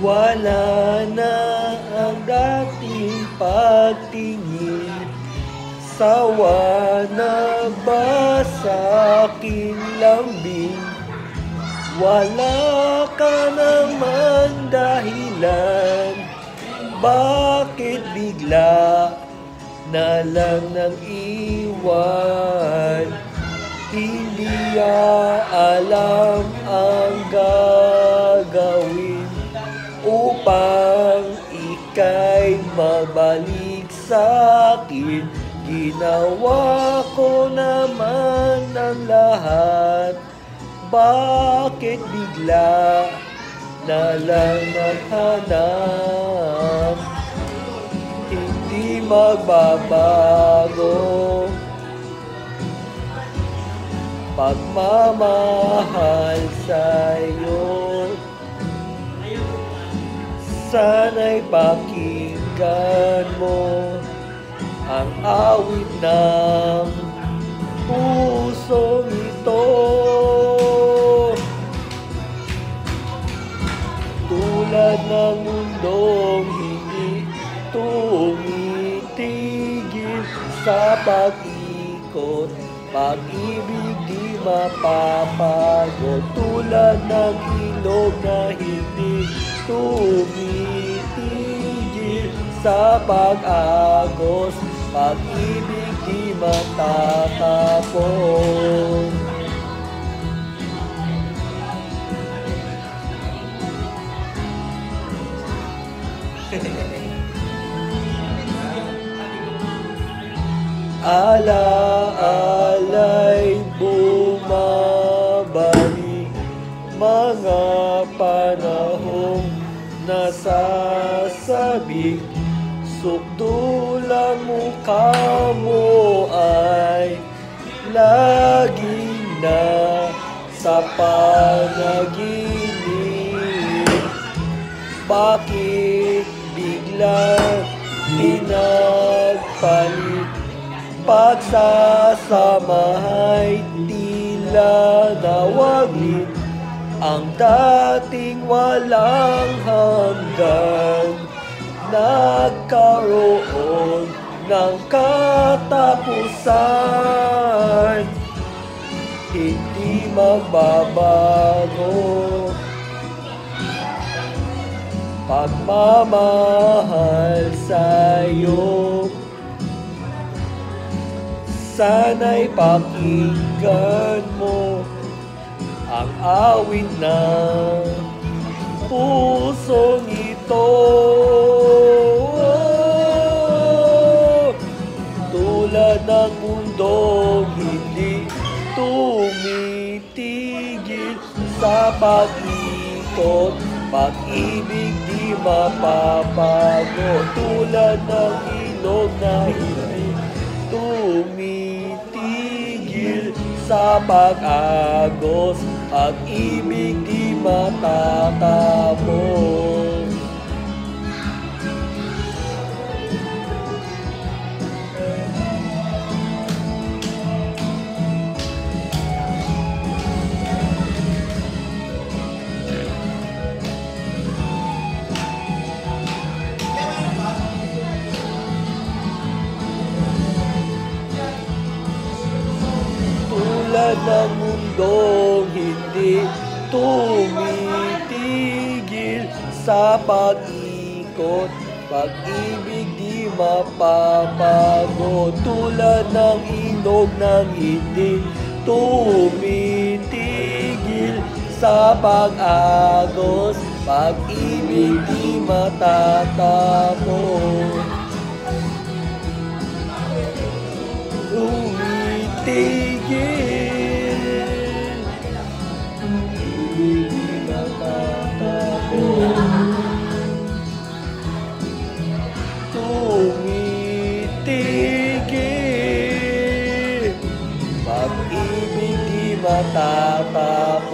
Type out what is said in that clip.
Wala na ang dating pagtingin, sawa na ba sa aking lambing? Wala ka naman dahilan, bakit bigla na lang nang iwan? Hindi alam ang gagawin upang ika'y mabalik sa'kin. Ginawa ko naman ang lahat, bakit bigla na lang naghanap? Hindi magbabago pagmamahal sa'yo. Sana'y pakinggan mo ang awit ng pusong ito. Tulad ng mundong hindi tumitigil sa pag-ikot, pag-ibig di mapapagod. Tulad ng ilog na hindi tumitigil sa pag-agos, pag-ibig di matatapon. Ala-alay bumabalik, mga panahong nasasabik. Sukdulang mukha mo ay laging na sa panaginip. Bakit biglang pinagpalit? Pagsasamahay tila nawaglit, ang dating walang hanggan nagkaroon ng katapusan. Hindi magbabago pagmamahal sa'yo. Sana'y pakinggan mo ang awit ng pusong ito. Tulad ng mundong hindi tumitigil sa pag-ikot, pag-ibig di mapapago. Tulad ng ilog na hindi tumitigil sa pag-agos, pag-ibig di matatapos. Tulad ng mundong hindi tumitigil sa pag-ikot, pag-ibig di mapapago. Tulad ng ilog nang hindi tumitigil sa pag-agos, pag-ibig di matatapos. Tumitigil, pag-ibig di matatapos. Tumitigil, pag-ibig di matatapos.